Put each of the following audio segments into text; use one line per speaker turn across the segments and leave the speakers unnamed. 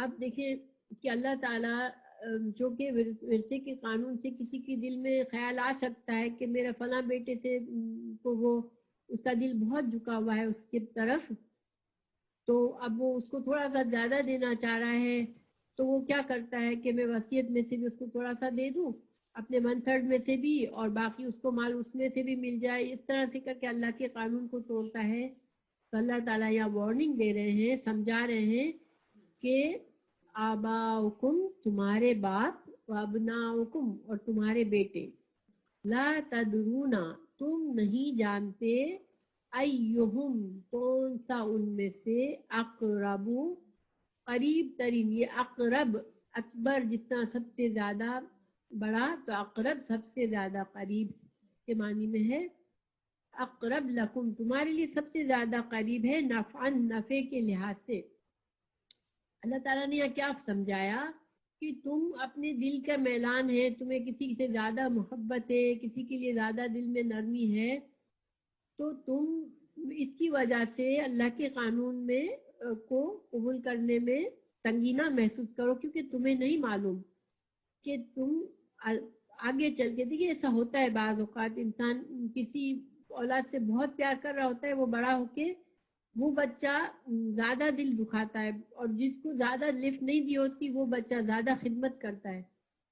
اب دیکھیں کہ اللہ تعالیٰ جو کہ ورثے کے قانون سے کسی کے دل میں خیال آ سکتا ہے کہ میرا فلاں بیٹے سے تو وہ اس کا دل بہت جھکا ہوا ہے اس کی طرف، تو اب وہ اس کو تھوڑا سا زیادہ دینا چاہ رہا ہے، تو وہ کیا کرتا ہے کہ میں وصیت میں سے بھی اس کو تھوڑا سا دے دوں، اپنے 1/3 میں سے بھی، اور باقی اس کو مال اس میں سے بھی مل جائے، اس طرح سے کر کے اللہ کے قانون کو توڑتا ہے۔ تو اللہ تعالیٰ یہاں وارننگ دے رہے ہیں، سمجھا رہے ہیں کہ آباؤکم تمہارے باپ، وابناؤکم اور تمہارے بیٹے، لا تدرونا تم نہیں جانتے، ایہم کون سا ان میں سے، اقرب قریب ترین، یہ اقرب اکبر جتنا سب سے زیادہ بڑا، تو اقرب سب سے زیادہ قریب کے معنی میں ہے، اقرب لکم تمہارے لیے سب سے زیادہ قریب ہے، نفعن نفع کے لحاظ سے۔ اللہ تعالیٰ نے یہاں کیا سمجھایا کہ تم اپنے دل کا میلان ہے، تمہیں کسی سے زیادہ محبت ہے، کسی کے لیے زیادہ دل میں نرمی ہے، تو تم اس کی وجہ سے اللہ کے قانون میں کو قبول کرنے میں تنگینہ محسوس کرو، کیونکہ تمہیں نہیں معلوم کہ تم آگے چل کے، دیکھیے ایسا ہوتا ہے بعض اوقات انسان کسی اولاد سے بہت پیار کر رہا ہوتا ہے، وہ بڑا ہو کے وہ بچہ زیادہ دل دکھاتا ہے، اور جس کو زیادہ لفٹ نہیں دی ہوتی وہ بچہ زیادہ خدمت کرتا ہے،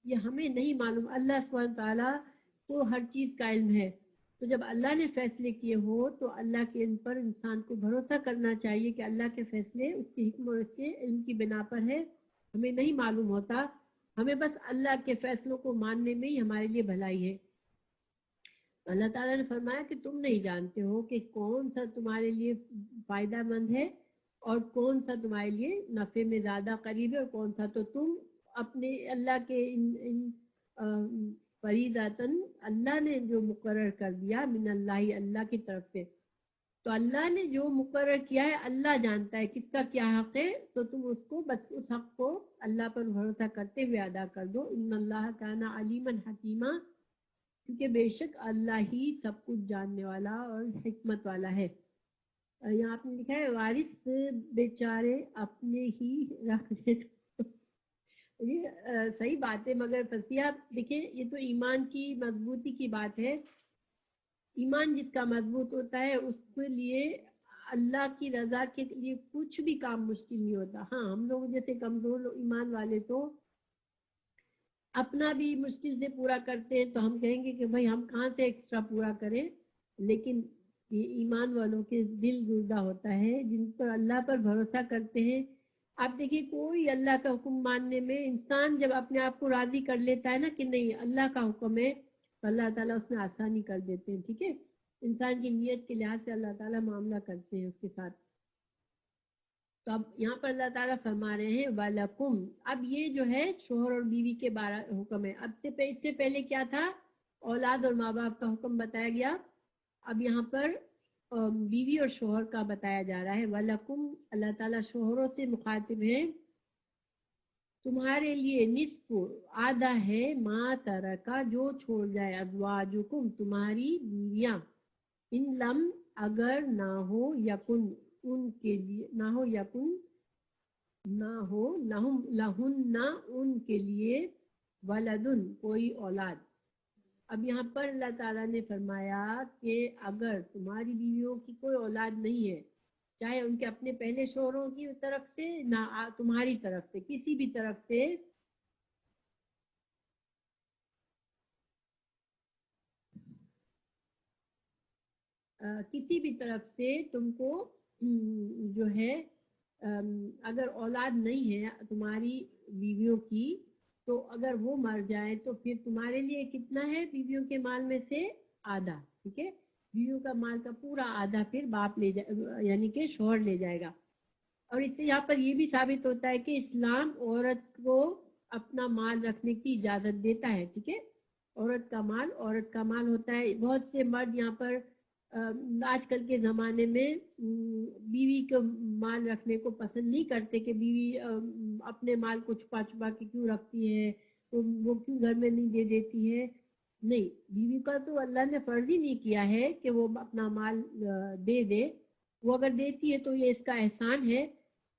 یہ ہمیں نہیں معلوم، اللہ سبحانہ تعالیٰ کو ہر چیز کا علم ہے۔ تو جب اللہ نے فیصلے کیے ہو تو اللہ کے ان پر انسان کو بھروسہ کرنا چاہیے کہ اللہ کے فیصلے اس کی حکمت اور اس کے علم کی بنا پر ہے، ہمیں نہیں معلوم ہوتا، ہمیں بس اللہ کے فیصلوں کو ماننے میں ہی ہمارے لیے بھلائی ہے۔ اللہ تعالیٰ نے فرمایا کہ تم نہیں جانتے ہو کہ کون سا تمہارے لیے فائدہ مند ہے اور کون سا تمہارے لیے نفع میں زیادہ قریب ہے، اور کون سا، تو تم اپنے اللہ کے فریضاتن اللہ نے جو مقرر کر دیا، من اللہ اللہ کی طرف سے، تو اللہ نے جو مقرر کیا ہے اللہ جانتا ہے کس کا کیا حق ہے، تو تم اس کو بس اس حق کو اللہ پر بھروسہ کرتے ہوئے ادا کر دو، ان اللہ کان علیما حکیما، کیونکہ بے شک اللہ ہی سب کچھ جاننے والا اور حکمت والا ہے۔ یہاں آپ نے لکھا ہے وارث بیچارے اپنے ہی رکھ دیتے، یہ صحیح بات ہے، مگر فصیح دیکھیں یہ تو ایمان کی مضبوطی کی بات ہے، ایمان جس کا مضبوط ہوتا ہے اس کے لیے اللہ کی رضا کے لیے کچھ بھی کام مشکل نہیں ہوتا۔ ہاں ہم لوگ جیسے کمزور ایمان والے تو اپنا بھی مشکل سے پورا کرتے ہیں، تو ہم کہیں گے کہ بھائی ہم کہاں سے ایکسٹرا پورا کریں، لیکن یہ ایمان والوں کے دل گردہ ہوتا ہے جن پر اللہ پر بھروسہ کرتے ہیں۔ آپ دیکھیے کوئی اللہ کا حکم ماننے میں انسان جب اپنے آپ کو راضی کر لیتا ہے نا کہ نہیں اللہ کا حکم ہے، تو اللہ تعالیٰ اس میں آسانی کر دیتے ہیں، ٹھیک ہے، انسان کی نیت کے لحاظ سے اللہ تعالیٰ معاملہ کرتے ہیں اس کے ساتھ۔ تو اب یہاں پر اللہ تعالیٰ فرما رہے ہیں وَلَكُمْ، اب یہ جو ہے شوہر اور بیوی کے بارے حکم ہے، اب اس سے پہلے کیا تھا، اولاد اور ماں باپ کا حکم بتایا گیا، اب یہاں پر بیوی اور شوہر کا بتایا جا رہا ہے۔ وَلَكُمْ، اللہ تعالیٰ شوہروں سے مخاطب ہے، تمہارے لیے نصف آدھا ہے، ما ترکا جو چھوڑ جائے، ازواجکم تمہاری بیویاں، ان لم اگر نہ ہو، یکن ان کے لیے نہ ہو، یکن نہ ہو، لہم لہن نہ ان کے لیے، ولدن کوئی اولاد۔ اب یہاں پر اللہ تعالیٰ نے فرمایا کہ اگر تمہاری بیویوں کی کوئی اولاد نہیں ہے، چاہے ان کے اپنے پہلے شوہروں کی طرف سے نہ تمہاری طرف سے، کسی بھی طرف سے، کسی بھی طرف سے تم کو جو ہے اگر اولاد نہیں ہے تمہاری بیویوں کی، تو اگر وہ مر جائے تو پھر تمہارے لیے کتنا ہے، بیویوں کے مال میں سے آدھا، ٹھیک ہے، بیویوں کا مال کا پورا آدھا پھر باپ لے جائے، یعنی کہ شوہر لے جائے گا۔ اور اس سے یہاں پر یہ بھی ثابت ہوتا ہے کہ اسلام عورت کو اپنا مال رکھنے کی اجازت دیتا ہے، ٹھیک ہے، عورت کا مال ہوتا ہے۔ بہت سے مرد یہاں پر آج کل کے زمانے میں بیوی کو مال رکھنے کو پسند نہیں کرتے کہ بیوی اپنے مال کو چھپا چھپا کے کیوں رکھتی ہے، وہ کیوں گھر میں نہیں دے دیتی ہے، نہیں، بیوی کا تو اللہ نے فرض ہی نہیں کیا ہے کہ وہ اپنا مال دے دے، وہ اگر دیتی ہے تو یہ اس کا احسان ہے،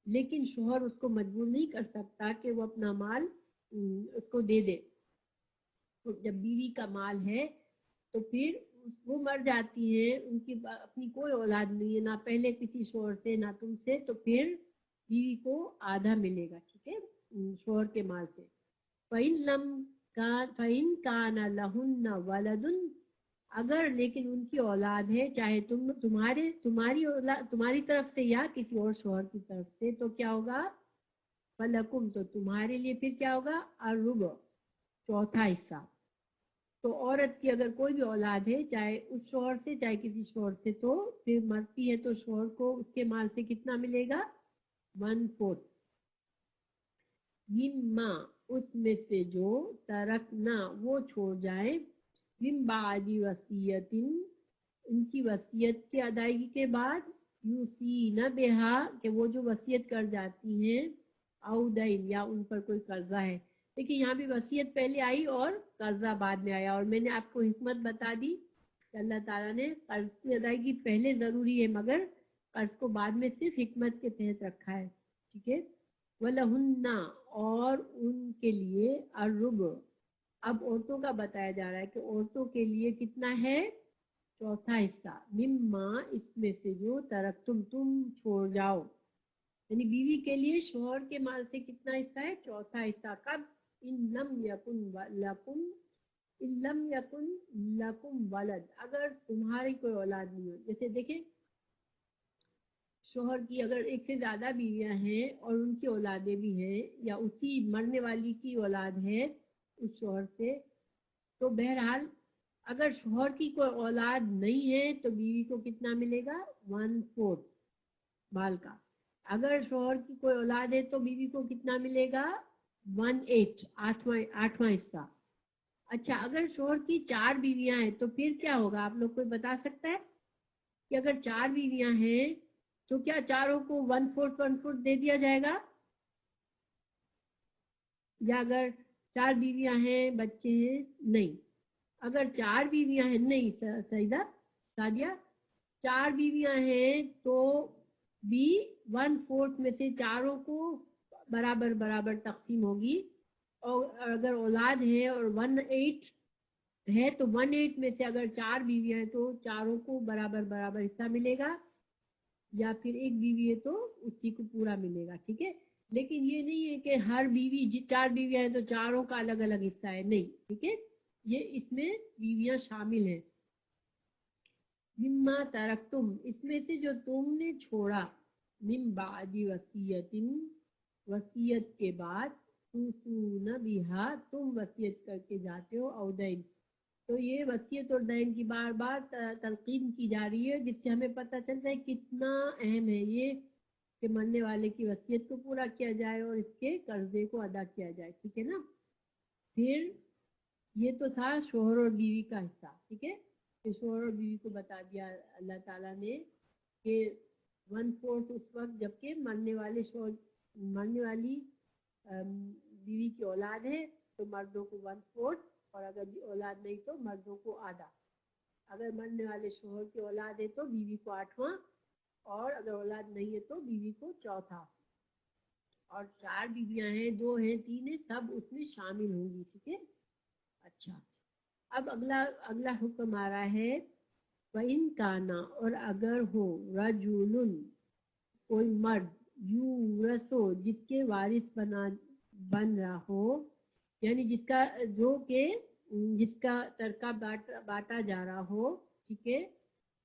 لیکن شوہر اس کو مجبور نہیں کر سکتا کہ وہ اپنا مال اس کو دے دے. تو جب بیوی کا مال ہے تو پھر وہ مر جاتی ہے, ان کی اپنی کوئی اولاد نہیں ہے, نہ پہلے کسی شوہر سے نہ تم سے, تو پھر بیوی کو آدھا ملے گا, ٹھیک ہے, شوہر کے مال سے. فَإِن كَانَ لَهُنَّ وَلَدٌ, اگر لیکن ان کی اولاد ہے, چاہے تمہاری طرف سے یا کسی اور شوہر کی طرف سے, تو کیا ہوگا؟ فَلَكُمْ, تو تمہارے لیے پھر کیا ہوگا؟ الربع, چوتھا حصہ. تو عورت کی اگر کوئی بھی اولاد ہے, چاہے اس شوہر سے چاہے کسی شوہر سے, تو پھر مرتی ہے تو شوہر کو اس کے مال سے کتنا ملے گا؟ 1/4. مما, اس میں سے جو ترکنا, وہ چھوڑ جائیں, من بعد وصیت, ان کی وصیت کی ادائیگی کے بعد, یوصین بہا, کہ وہ جو وصیت کر جاتی ہیں, او دین, یا ان پر کوئی قرضہ ہے. دیکھیے یہاں بھی وصیت پہلے آئی اور قرضہ بعد میں آیا, اور میں نے آپ کو حکمت بتا دی کہ اللہ تعالیٰ نے قرض کی ادائیگی پہلے ضروری ہے, مگر قرض کو بعد میں صرف حکمت کے تحت رکھا ہے, ٹھیک ہے. وَلَهُنَّ, اور ان کے لیے, الربع, اب عورتوں کا بتایا جا رہا ہے کہ عورتوں کے لیے کتنا ہے؟ چوتھا حصہ. مما, اس میں سے جو ترکتم, تم چھوڑ جاؤ, یعنی بیوی کے لیے شوہر کے مال سے کتنا حصہ ہے؟ چوتھا حصہ. کب؟ ان لم یکن لکم ولد, اگر تمہاری کوئی اولاد نہیں ہو. جیسے دیکھیں شوہر کی اگر ایک سے زیادہ بیویاں ہیں اور ان کی اولادیں بھی ہیں, یا اسی مرنے والی کی اولاد ہے اس شوہر سے, تو بہرحال اگر شوہر کی کوئی اولاد نہیں ہے تو بیوی کو کتنا ملے گا؟ 1/4 مال کا. اگر شوہر کی کوئی اولاد ہے تو بیوی کو کتنا ملے گا؟ 1/8, آٹھواں حصہ. اچھا, اگر شوہر کی 4 بیویاں ہیں تو پھر کیا ہوگا؟ آپ لوگ کوئی بتا سکتا ہے کہ اگر 4 بیویاں ہیں تو کیا چاروں کو 1/4 دے دیا جائے گا؟ یا اگر 4 بیویاں ہیں, بچے ہیں, نہیں. اگر 4 بیویاں ہیں, نہیں سعیدہ, سعدیہ, 4 بیویاں ہیں تو بھی 1/4 میں سے چاروں کو برابر برابر تقسیم ہوگی, اور اگر اولاد ہے اور 1/8 ہے تو 1/8 میں سے اگر 4 بیویاں ہیں تو چاروں کو برابر برابر حصہ ملے گا, یا پھر ایک بیوی ہے تو اسی کو پورا ملے گا, ٹھیک ہے. لیکن یہ نہیں ہے کہ ہر بیوی 4 بیویاں ہیں تو چاروں کا الگ الگ حصہ ہے, نہیں, ٹھیک ہے. یہ اس میں بیویاں شامل ہیں. مما ترکتم, اس میں سے جو تم نے چھوڑا, من بعد وصیت, وصیت کے بعد, توصون بہا, تم وصیت کر کے جاتے ہو, او دین. تو یہ وصیت اور دین کی بار بار تلقین کی جا رہی ہے, جس سے ہمیں پتہ چلتا ہے کتنا اہم ہے یہ کہ مرنے والے کی وصیت کو پورا کیا جائے اور اس کے قرضے کو ادا کیا جائے, ٹھیک ہے نا. پھر یہ تو تھا شوہر اور بیوی کا حصہ, ٹھیک ہے, کہ شوہر اور بیوی کو بتا دیا اللہ تعالیٰ نے کہ 1/4 اس وقت جب کہ مرنے والی بیوی کی اولاد ہے تو مردوں کو 1/4, اور اگر اولاد نہیں تو مردوں کو آدھا. اگر مرنے والے شوہر کی اولاد ہے تو بیوی کو 8واں, اور اگر اولاد نہیں ہے تو بیوی کو چوتھا. اور 4 بیویاں ہیں, 2 ہیں, 3 ہیں, سب اس میں شامل ہوں گی, ٹھیک ہے. اچھا, اب اگلا حکم آ رہا ہے, وَإِن كَانَ, اور اگر ہو, رَجُلٌ, کوئی مرد, یورثو, جس کے وارث بن رہا ہو, یعنی جس کا ترکہ بانٹا جا رہا ہو, ٹھیک ہے.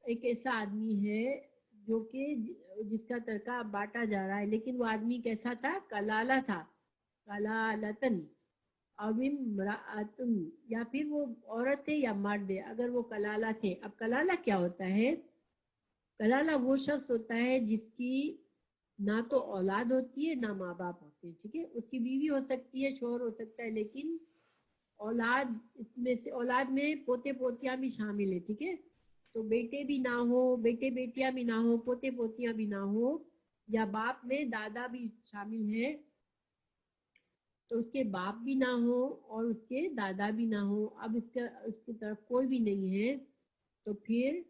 ایک ایسا آدمی ہے جو کہ جس کا ترکہ بانٹا جا رہا ہے, لیکن وہ آدمی کیسا تھا؟ کلالہ تھا, کلالتن, امرأتن, یا پھر وہ عورت ہے یا مرد ہے. اگر وہ کلالہ تھے, اب کلالہ کیا ہوتا ہے؟ کلالہ وہ شخص ہوتا ہے جس کی نہ تو اولاد ہوتی ہے نہ ماں باپ ہوتے ہیں, ٹھیک ہے. اس کی بیوی ہو سکتی ہے, شوہر ہو سکتا ہے, لیکن اولاد میں پوتے پوتیاں بھی شامل ہیں, ٹھیک ہے. تو بیٹے بھی نہ ہو, بیٹے بیٹیاں بھی نہ ہو, پوتے پوتیاں بھی نہ ہو, یا باپ میں دادا بھی شامل ہے تو اس کے باپ بھی نہ ہو اور اس کے دادا بھی نہ ہو, اب اس کی طرف کوئی بھی نہیں ہے, تو پھر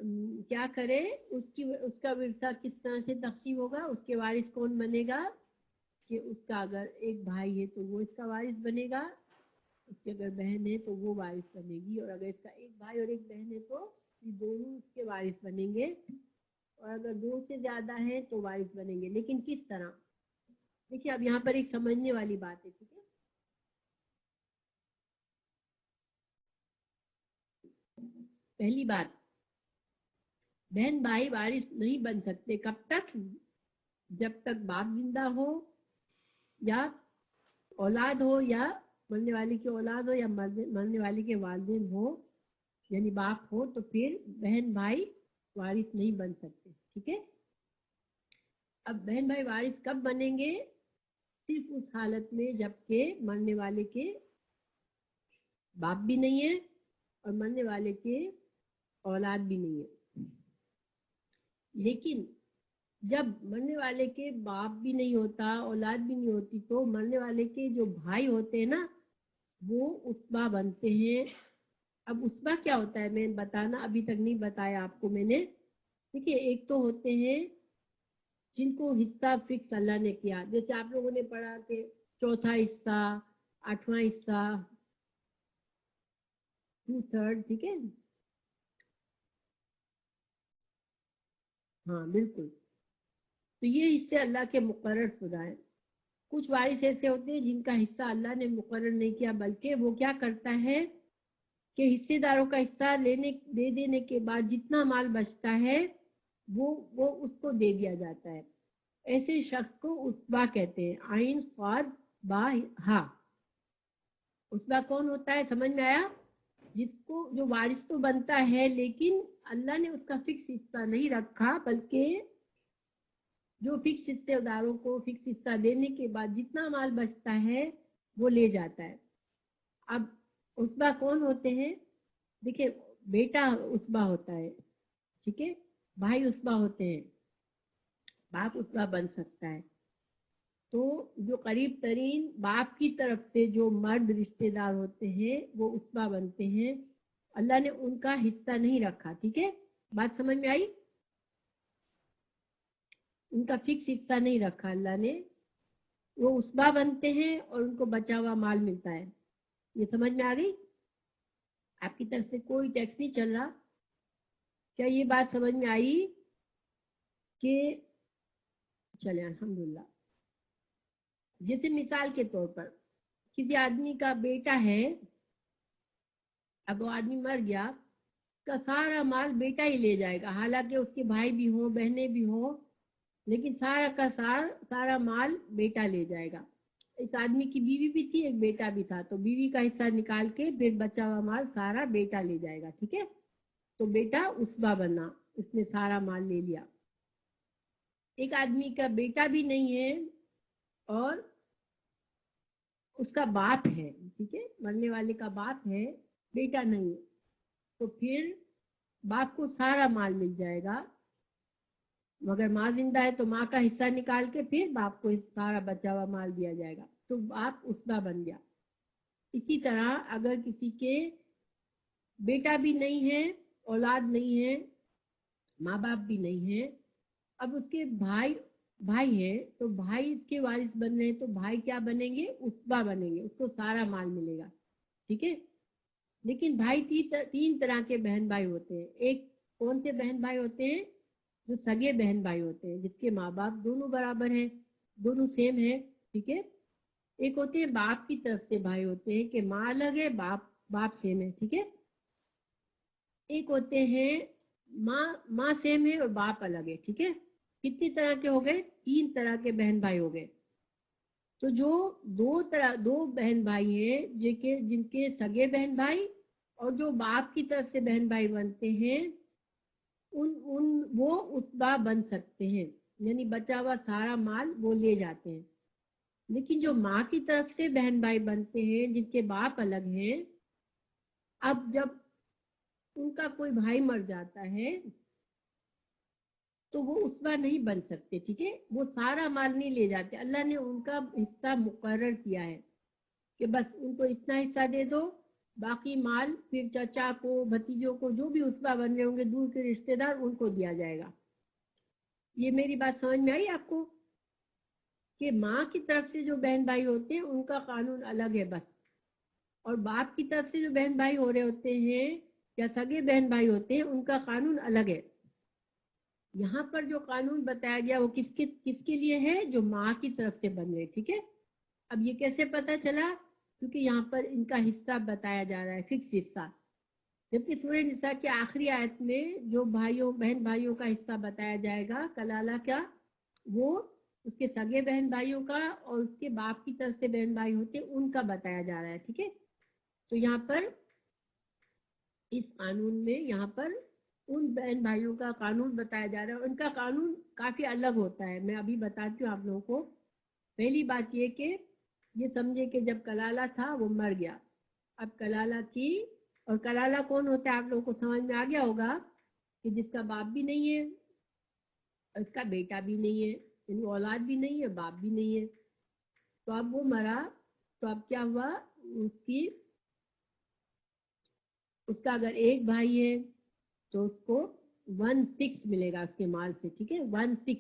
क्या करे, उसका विरसा किस तरह से तकसीम होगा, उसके वारिस कौन बनेगा, कि उसका अगर एक भाई है तो वो इसका वारिस बनेगा, उसकी अगर बहन है तो वो वारिस बनेगी, और अगर इसका एक भाई और एक बहन है तो ये दोनों उसके वारिस बनेंगे, और अगर दो से ज्यादा है तो वारिस बनेंगे। लेकिन किस तरह, देखिए अब यहाँ पर एक समझने वाली बात है, ठीक है। पहली बात, बहन भाई वारिस नहीं बन सकते कब तक, जब तक बाप जिंदा हो या औलाद हो, या मरने वाले की औलाद हो, या मरने वाले के वालिदैन हो, यानी बाप हो, तो फिर बहन भाई वारिस नहीं बन सकते, ठीक है। अब बहन भाई वारिस कब बनेंगे, सिर्फ उस हालत में जबकि मरने वाले के बाप भी नहीं है और मरने वाले के औलाद भी नहीं है। लेकिन जब मरने वाले के बाप भी नहीं होता, औलाद भी नहीं होती, तो मरने वाले के जो भाई होते हैं ना, वो उसबा बनते हैं। अब उसबा क्या होता है, मैं बताना अभी तक नहीं बताया आपको मैंने। देखिए, एक तो होते हैं जिनको हिस्सा फिक्स अल्लाह ने किया, जैसे आप लोगों ने पढ़ा कि चौथा हिस्सा, आठवां हिस्सा, 2/3, ठीक है। हाँ बिल्कुल, तो ये हिस्से अल्लाह के मुकर्रर खुदा है। कुछ वारिस ऐसे होते हैं जिनका हिस्सा अल्लाह ने मुकर्रर नहीं किया, बल्कि वो क्या करता है कि हिस्सेदारों का हिस्सा दे देने के बाद जितना माल बचता है वो उसको दे दिया जाता है। ऐसे शख्स को उसबा कहते हैं, आइन स्वाद बा हा। उसबा कौन होता है, समझ में आया, जिसको जो वारिस तो बनता है लेकिन अल्लाह ने उसका फिक्स हिस्सा नहीं रखा, बल्कि जो फिक्स हिस्सेदारों को फिक्स हिस्सा देने के बाद जितना माल बचता है वो ले जाता है। अब उसबा कौन होते हैं, देखिए, बेटा उसबा होता है, ठीक है, भाई उसबा होते हैं, बाप उसबा बन सकता है। तो जो करीब तरीन बाप की तरफ से जो मर्द रिश्तेदार होते हैं वो उसबा बनते हैं, अल्लाह ने उनका हिस्सा नहीं रखा, ठीक है, बात समझ में आई। उनका फिक्स हिस्सा नहीं रखा अल्लाह ने, वो उसबा बनते हैं और उनको बचा हुआ माल मिलता है। ये समझ में आ गई, आपकी तरफ से कोई टैक्स नहीं चल रहा, क्या ये बात समझ में आई कि चले अल्हम्दुलिल्लाह। जैसे मिसाल के तौर पर किसी आदमी का बेटा है, अब वो आदमी मर गया, का सारा माल बेटा ही ले जाएगा, हालांकि उसके भाई भी हो, बहनें भी हो, लेकिन सारा का सारा माल बेटा ले जाएगा। इस आदमी की बीवी भी थी, एक बेटा भी था, तो बीवी का हिस्सा निकाल के फिर बचा हुआ माल सारा बेटा ले जाएगा, ठीक है। तो बेटा उसबा बना, उसने सारा माल ले लिया। एक आदमी का बेटा भी नहीं है और उसका बाप है, ठीक है, मरने वाले का बाप है, बेटा नहीं है, तो फिर बाप को सारा माल मिल जाएगा, मगर माँ जिंदा है तो माँ का हिस्सा निकाल के फिर बाप को सारा बचा हुआ माल दिया जाएगा, तो बाप उसका बन गया। इसी तरह अगर किसी के बेटा भी नहीं है, औलाद नहीं है, माँ बाप भी नहीं है, अब उसके भाई भाई है, तो भाई इसके वारिस बन रहे हैं, तो भाई क्या बनेंगे, उसबा बनेंगे, उसको सारा माल मिलेगा, ठीक है। लेकिन भाई तीन तरह के बहन भाई होते हैं। एक कौन से बहन भाई होते हैं, जो सगे बहन भाई होते हैं, जिसके माँ बाप दोनों बराबर हैं, दोनों सेम है, ठीक है। एक होते हैं बाप की तरफ से भाई होते हैं कि माँ अलग है, बाप बाप सेम है, ठीक है। एक होते हैं माँ सेम है और बाप अलग है, ठीक है। कितनी तरह के हो गए, तीन तरह के बहन भाई हो गए। तो जो दो बहन भाई हैं, जिनके सगे बहन भाई और जो बाप की तरफ से बहन भाई बनते हैं, उन उन वो उसबा बन सकते हैं, यानी बचा हुआ सारा माल वो ले जाते हैं। लेकिन जो माँ की तरफ से बहन भाई बनते हैं, जिनके बाप अलग हैं, अब जब उनका कोई भाई मर जाता है तो वो उसबा नहीं बन सकते, ठीक है, वो सारा माल नहीं ले जाते, अल्लाह ने उनका हिस्सा मुकर्रर किया है कि बस उनको इतना हिस्सा दे दो, बाकी माल फिर चचा को, भतीजों को, जो भी उसका बन रहे होंगे दूर के रिश्तेदार, उनको दिया जाएगा। ये मेरी बात समझ में आई आपको कि माँ की तरफ से जो बहन भाई होते हैं उनका कानून अलग है बस, और बाप की तरफ से जो बहन भाई हो रहे होते हैं या सगे बहन भाई होते हैं उनका कानून अलग है। यहाँ पर जो कानून बताया गया वो किसके किसके लिए है? जो माँ की तरफ से बन रहे, ठीक है। अब ये कैसे पता चला? क्योंकि यहाँ पर इनका हिस्सा बताया जा रहा है, फिक्स हिस्सा। जबकि सूरह निसा के आखिरी आयत में जो भाइयों बहन भाइयों का हिस्सा बताया जाएगा, कलाला क्या, वो उसके सगे बहन भाइयों का और उसके बाप की तरफ से बहन भाई होते उनका बताया जा रहा है, ठीक है। तो यहाँ पर इस कानून में यहाँ पर उन बहन भाइयों का कानून बताया जा रहा है। उनका कानून काफी अलग होता है, मैं अभी बताती हूँ आप लोगों को। पहली बात ये कि ये समझे कि जब कलाला था वो मर गया, अब कलाला की, और कलाला कौन होता है आप लोगों को समझ में आ गया होगा कि जिसका बाप भी नहीं है, इसका बेटा भी नहीं है, यानी औलाद भी नहीं है, बाप भी नहीं है। तो अब वो मरा, तो अब क्या हुआ, उसकी उसका अगर एक भाई है तो उसको 1/6 मिलेगा उसके माल से, ठीक है, 1/6।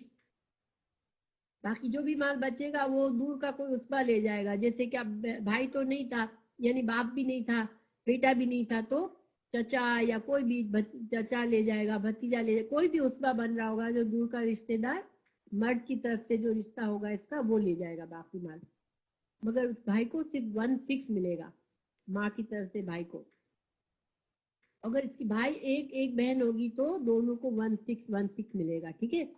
बाकी जो भी माल बचेगा वो दूर का कोई उसका ले जाएगा। जैसे कि अब भाई तो नहीं था, यानी बाप भी नहीं था, बेटा भी नहीं था, तो चचा या कोई भी चचा ले जाएगा, भतीजा ले जाएगा, कोई भी उसका बन रहा होगा जो दूर का रिश्तेदार, मर्द की तरफ से जो रिश्ता होगा इसका, वो ले जाएगा बाकी माल। मगर उस भाई को सिर्फ 1/6 मिलेगा, माँ की तरफ से भाई को। अगर इसकी भाई एक एक बहन होगी तो दोनों को 1/6 मिलेगा, ठीक है।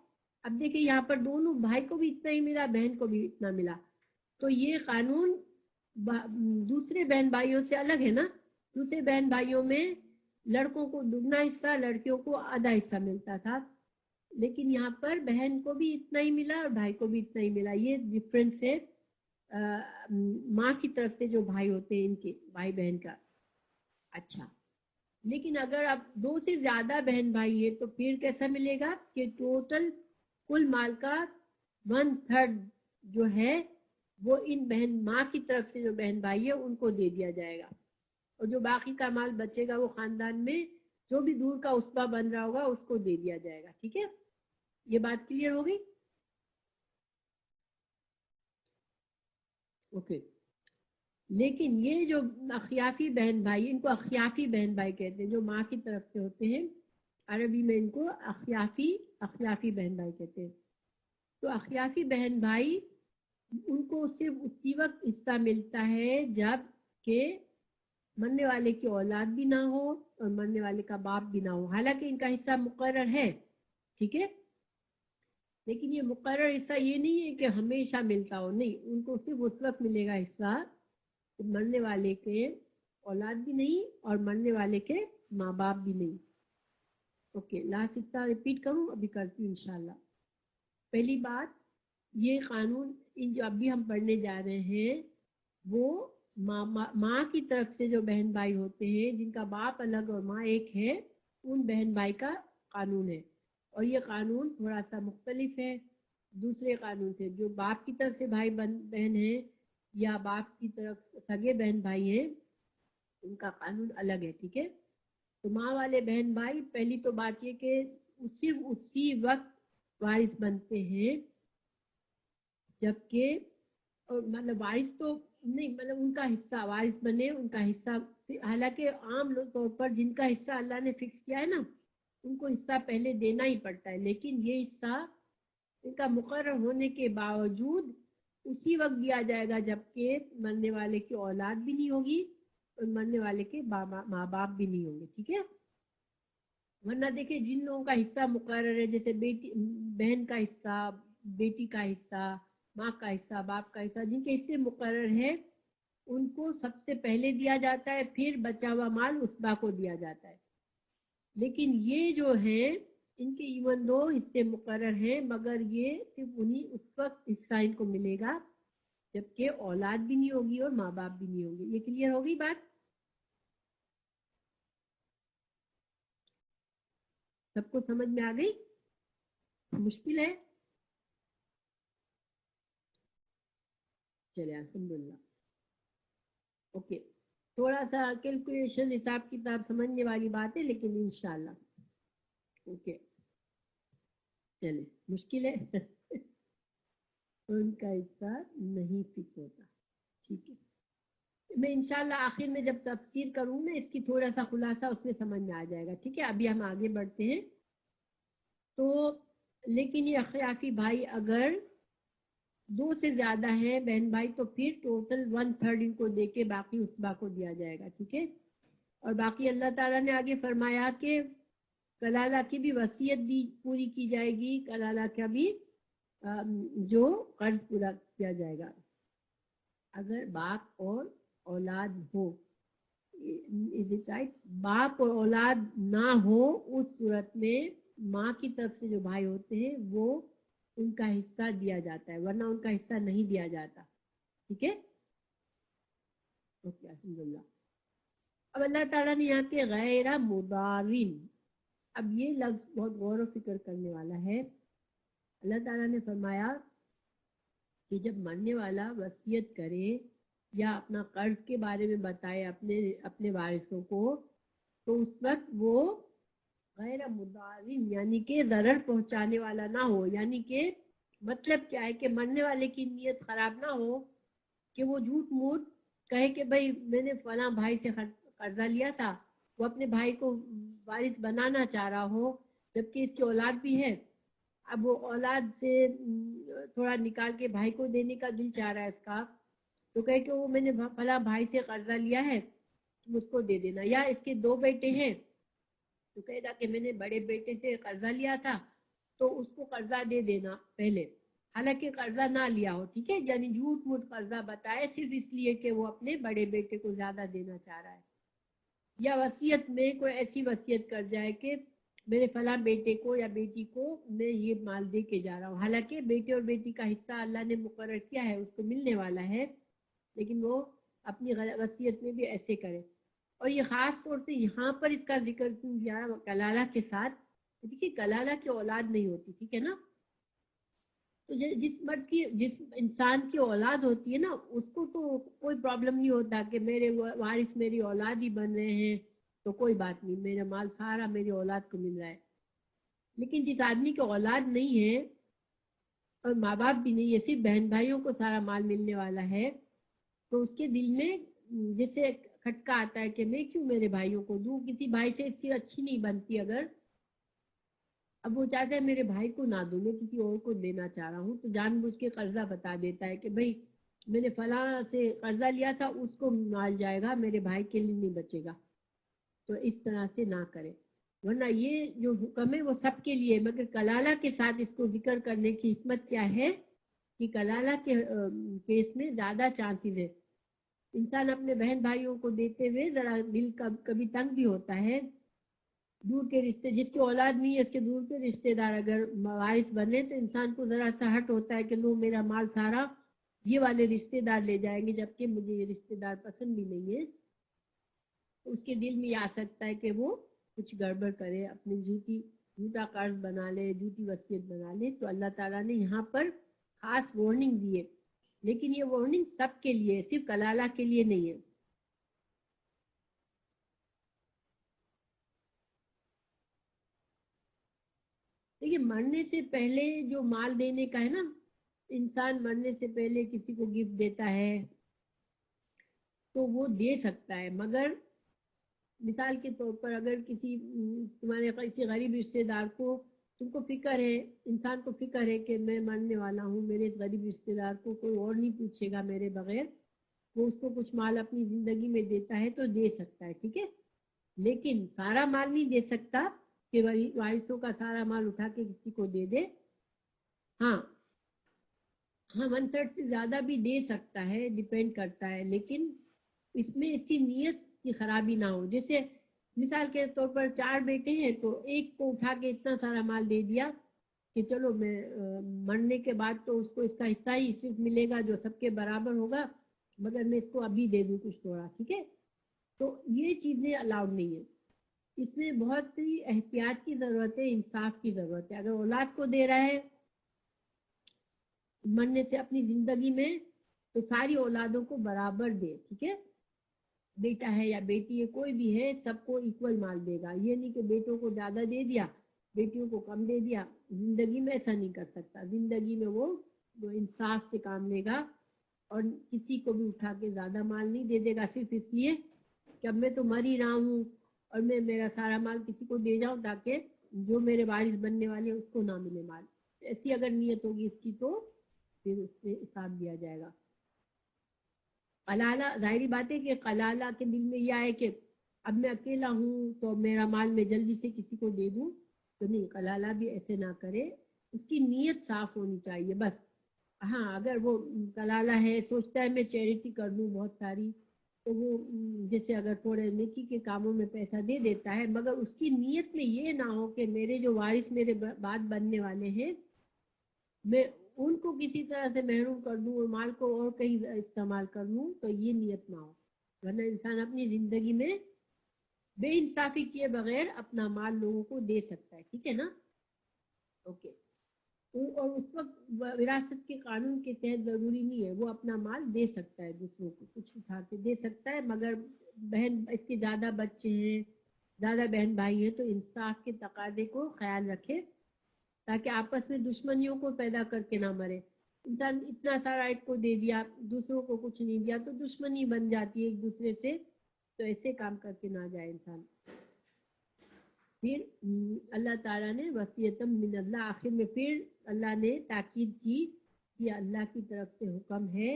अब देखिए यहाँ पर दोनों भाई को भी इतना ही मिला, बहन को भी इतना मिला। तो ये कानून दूसरे बहन भाइयों से अलग है ना। दूसरे बहन भाइयों में लड़कों को दुगना हिस्सा, लड़कियों को आधा हिस्सा मिलता था, लेकिन यहाँ पर बहन को भी इतना ही मिला और भाई को भी इतना ही मिला। ये डिफरेंस है माँ की तरफ से जो भाई होते हैं इनके भाई बहन का। अच्छा, लेकिन अगर आप दो से ज्यादा बहन भाई है तो फिर कैसा मिलेगा कि टोटल कुल माल का 1/3 जो है वो इन बहन माँ की तरफ से जो बहन भाई है उनको दे दिया जाएगा, और जो बाकी का माल बचेगा वो खानदान में जो भी दूर का उसका बन रहा होगा उसको दे दिया जाएगा, ठीक है। ये बात क्लियर हो गई? ओके। लेकिन ये जो अखियाफी बहन भाई, इनको अखियाफी बहन भाई कहते हैं, जो माँ की तरफ से होते हैं, अरबी में इनको अखियाफी अखियाफी बहन भाई कहते हैं। तो अखियाफी बहन भाई, उनको सिर्फ उसी वक्त हिस्सा मिलता है जब के मरने वाले की औलाद भी ना हो और मरने वाले का बाप भी ना हो। हालांकि इनका हिस्सा मुकर्रर है, ठीक है, लेकिन ये मुकर्रर हिस्सा ये नहीं है कि हमेशा मिलता हो, नहीं, उनको सिर्फ उस वक्त मिलेगा हिस्सा मरने वाले के औलाद भी नहीं और मरने वाले के माँ बाप भी नहीं। ओके, लास्ट हिस्सा रिपीट करूं, अभी करती हूँ इंशाल्लाह। पहली बात, ये कानून इन जो अभी हम पढ़ने जा रहे हैं वो माँ की तरफ से जो बहन भाई होते हैं जिनका बाप अलग और माँ एक है, उन बहन भाई का कानून है। और ये कानून थोड़ा सा मुख्तलिफ है दूसरे कानून से। जो बाप की तरफ से भाई बहन है या बाप की तरफ सगे बहन भाई हैं, उनका कानून अलग है, ठीक है। तो माँ वाले बहन भाई, पहली तो बात ये कि उसी वक्त वारिस बनते हैं जबकि, और मतलब वारिस तो नहीं, मतलब उनका हिस्सा वारिस बने, उनका हिस्सा। हालांकि आम तौर पर जिनका हिस्सा अल्लाह ने फिक्स किया है ना, उनको हिस्सा पहले देना ही पड़ता है, लेकिन ये हिस्सा इनका मुकर्रर होने के बावजूद उसी वक्त दिया जाएगा जबकि मरने वाले की औलाद भी नहीं होगी और मरने वाले के माँ बाप भी नहीं होंगे, ठीक है। वरना देखिए, जिन लोगों का हिस्सा मुकर्रर है, जैसे बेटी बहन का हिस्सा, बेटी का हिस्सा, माँ का हिस्सा, बाप का हिस्सा, जिनके हिस्से मुकर्रर है उनको सबसे पहले दिया जाता है, फिर बचा हुआ माल उसबा को दिया जाता है। लेकिन ये जो है, इनके इवन दो हिस्से मुकर्रर हैं, मगर ये सिर्फ उन्हीं उस वक्त हिस्सा इनको मिलेगा जबकि औलाद भी नहीं होगी और माँ बाप भी नहीं होंगे। ये क्लियर हो गई बात? सबको समझ में आ गई? मुश्किल है? चलिए, अल्हम्दुलिल्लाह। ओके, थोड़ा सा कैलकुलेशन हिसाब किताब समझने वाली बात है, लेकिन इंशाल्लाह। ओके, चले, मुश्किल है। उनका हिस्सा नहीं फिक्स होता, ठीक है। मैं इंशाल्लाह आखिर में जब तफसीर करूँ ना इसकी, थोड़ा सा खुलासा उसमें समझ में आ जाएगा, ठीक है। अभी हम आगे बढ़ते हैं। तो लेकिन ये अखियाफी भाई अगर 2 से ज्यादा है बहन भाई, तो फिर टोटल 1/3 इनको दे के बाकी उसबा को दिया जाएगा, ठीक है। और बाकी अल्लाह ताला ने आगे फरमाया कि कलाला की भी वसीयत भी पूरी की जाएगी, कलाला का भी जो कर्ज पूरा किया जाएगा। अगर बाप और औलाद हो, बाप और औलाद ना हो, उस सूरत में माँ की तरफ से जो भाई होते हैं वो उनका हिस्सा दिया जाता है, वरना उनका हिस्सा नहीं दिया जाता, ठीक है। ओके, अल्हम्दुलिल्लाह। अब अल्लाह ताला ने यहाँ के गैरा मुदारिन, अब ये लफ्ज बहुत गौर और फिक्र करने वाला है। अल्लाह ताला ने फरमाया कि जब मरने वाला वसीयत करे या अपना कर्ज के बारे में बताए अपने अपने वारिसों को, तो उस वक्त वो गैर मुदारिन यानी कि दरर पहुंचाने वाला ना हो। यानी कि मतलब क्या है कि मरने वाले की नीयत खराब ना हो कि वो झूठ मूठ कहे कि भाई मैंने फला भाई से कर्जा लिया था, वो अपने भाई को वारिस बनाना चाह रहा हो, जबकि इसकी औलाद भी है। अब वो औलाद से थोड़ा निकाल के भाई को देने का दिल चाह रहा है इसका, तो कहे कि वो मैंने फला भाई से कर्जा लिया है, तुम उसको दे देना। या इसके 2 बेटे हैं, तो कहेगा कि मैंने बड़े बेटे से कर्जा लिया था, तो उसको कर्जा दे देना पहले, हालांकि कर्जा ना लिया हो, ठीक है। यानी झूठ मूठ कर्जा बताए सिर्फ इसलिए कि वो अपने बड़े बेटे को ज्यादा देना चाह रहा है। या वसीयत में कोई ऐसी वसीयत कर जाए कि मेरे फला बेटे को या बेटी को मैं ये माल दे के जा रहा हूँ, हालांकि बेटे और बेटी का हिस्सा अल्लाह ने मुकर्रर किया है, उसको मिलने वाला है, लेकिन वो अपनी वसीयत में भी ऐसे करे। और ये खास तौर से यहाँ पर इसका जिक्र क्यों किया कलाला के साथ, देखिए कलाला की औलाद नहीं होती, ठीक है ना। तो जिस मर्द की, जिस इंसान की औलाद होती है ना, उसको तो कोई प्रॉब्लम नहीं होता कि मेरे वारिस मेरी औलाद ही बन रहे हैं, तो कोई बात नहीं, मेरा माल सारा मेरी औलाद को मिल रहा है। लेकिन जिस आदमी की औलाद नहीं है और माँ बाप भी नहीं है, सिर्फ बहन भाइयों को सारा माल मिलने वाला है, तो उसके दिल में जैसे खटका आता है कि मैं क्यों मेरे भाइयों को दूं, किसी भाई से इसकी अच्छी नहीं बनती अगर, अब वो चाहता है मेरे भाई को ना दूं, मैं किसी और को देना चाह रहा हूँ, तो जानबूझ के कर्जा बता देता है कि भाई मैंने फला से कर्जा लिया था, उसको माल जाएगा, मेरे भाई के लिए नहीं बचेगा। तो इस तरह से ना करे, वरना ये जो हुक्म है वो सबके लिए, मगर कलाला के साथ इसको जिक्र करने की हिकमत क्या है कि कलाला के केस में ज्यादा चांसेस है। इंसान अपने बहन भाइयों को देते हुए जरा दिल कभी तंग भी होता है। दूर के रिश्ते, जिसकी औलाद नहीं है उसके दूर के रिश्तेदार अगर वारिस बने, तो इंसान को जरा सा हट होता है कि लो मेरा माल सारा ये वाले रिश्तेदार ले जाएंगे, जबकि मुझे ये रिश्तेदार पसंद भी नहीं है। तो उसके दिल में आ सकता है कि वो कुछ गड़बड़ करे, अपनी झूठा कर्ज बना ले, झूठी वसीयत बना ले। तो अल्लाह ताला ने यहाँ पर खास वार्निंग दी है, लेकिन ये वार्निंग सबके लिए, सिर्फ कलाला के लिए नहीं है। देखिए मरने से पहले जो माल देने का है ना, इंसान मरने से पहले किसी को गिफ्ट देता है तो वो दे सकता है, मगर मिसाल के तौर पर अगर किसी तुम्हारे किसी गरीब रिश्तेदार को, तुमको फिक्र है, इंसान को फिक्र है कि मैं मरने वाला हूँ, मेरे इस गरीब रिश्तेदार को कोई और नहीं पूछेगा मेरे बगैर, वो उसको कुछ माल अपनी जिंदगी में देता है तो दे सकता है, ठीक है। लेकिन सारा माल नहीं दे सकता कि वारिसों का सारा माल उठा के किसी को दे दे। हाँ, हाँ 1/3 से ज्यादा भी दे सकता है, डिपेंड करता है, लेकिन इसमें इसकी नीयत की खराबी ना हो। जैसे मिसाल के तौर पर 4 बेटे हैं, तो एक को उठा के इतना सारा माल दे दिया कि चलो मैं मरने के बाद तो उसको इसका हिस्सा ही सिर्फ मिलेगा जो सबके बराबर होगा, मगर मैं इसको अभी दे दूं कुछ थोड़ा, ठीक है। तो ये चीजें अलाउड नहीं है। इसमें बहुत सी एहतियात की जरूरत है, इंसाफ की जरूरत है। अगर औलाद को दे रहा है मरने से अपनी जिंदगी में, तो सारी औलादों को बराबर दे, ठीक है। بیٹا ہے یا بیٹی ہے کوئی بھی ہے سب کو ایکول مال دے گا. یہ نہیں کہ بیٹوں کو زیادہ دے دیا بیٹیوں کو کم دے دیا. زندگی میں ایسا نہیں کر سکتا. زندگی میں وہ انصاف سے کام لے گا اور کسی کو بھی اٹھا کے زیادہ مال نہیں دے دے گا صرف اس لیے کہ اب میں تو مر ہی رہا ہوں اور میں میرا سارا مال کسی کو دے جاؤں تاکہ جو میرے وارث بننے والے ہیں اس کو نہ ملے مال. ایسی اگر نیت ہوگی اس کی تو پھر اس سے حساب دیا جائے گا. قلالہ ظاہری بات ہے کہ قلالہ کے دل میں یہ آئے کہ اب میں اکیلا ہوں تو میرا مال میں جلدی سے کسی کو دے دوں تو نہیں. قلالہ بھی ایسے نہ کرے. اس کی نیت صاف ہونی چاہیے بس. ہاں اگر وہ قلالہ ہے سوچتا ہے میں چیریٹی کر دوں بہت ساری تو وہ جیسے اگر تھوڑے نیکی کے کاموں میں پیسہ دے دیتا ہے مگر اس کی نیت میں یہ نہ ہو کہ میرے جو وارث میرے بعد بننے والے ہیں میں ان کو کسی طرح سے محروم کر دوں اور مال کو اور کہیں استعمال کر لوں تو یہ نیت نہ ہو. ورنہ انسان اپنی زندگی میں بے انصافی کیے بغیر اپنا مال لوگوں کو دے سکتا ہے. ٹھیک ہے نا. اوکے. اور اس وقت وراثت کے قانون کے تحت ضروری نہیں ہے وہ اپنا مال دے سکتا ہے دوسروں کو کچھ اٹھا کے دے سکتا ہے مگر بہن اس کے زیادہ بچے ہیں زیادہ بہن بھائی ہیں تو انصاف کے تقاضے کو خیال رکھے تاکہ آپس میں دشمنیوں کو پیدا کر کے نہ مرے. انسان اتنا سارا ایک کو دے دیا دوسروں کو کچھ نہیں دیا تو دشمنی بن جاتی ہے ایک دوسرے سے. تو ایسے کام کر کے نہ جائے انسان. پھر اللہ تعالیٰ نے وصیتم من اللہ آخر میں پھر اللہ نے تاکید کی کہ اللہ کی طرف سے حکم ہے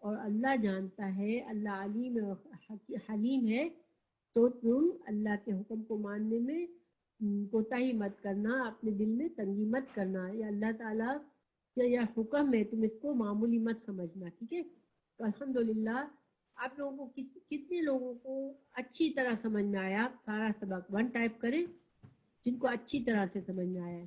اور اللہ جانتا ہے اللہ علیم حلیم ہے تو تم اللہ کے حکم کو ماننے میں کوتاہی مت کرنا اپنے دل میں تنگی مت کرنا. یا اللہ تعالیٰ کا یہ حکم ہے تم اس کو معمولی مت سمجھنا. ٹھیک ہے. تو الحمدللہ آپ لوگوں کو کتنے لوگوں کو اچھی طرح سمجھ میں آیا سارا سبق. ون ٹائپ کریں جن کو اچھی طرح سے سمجھ میں آیا ہے.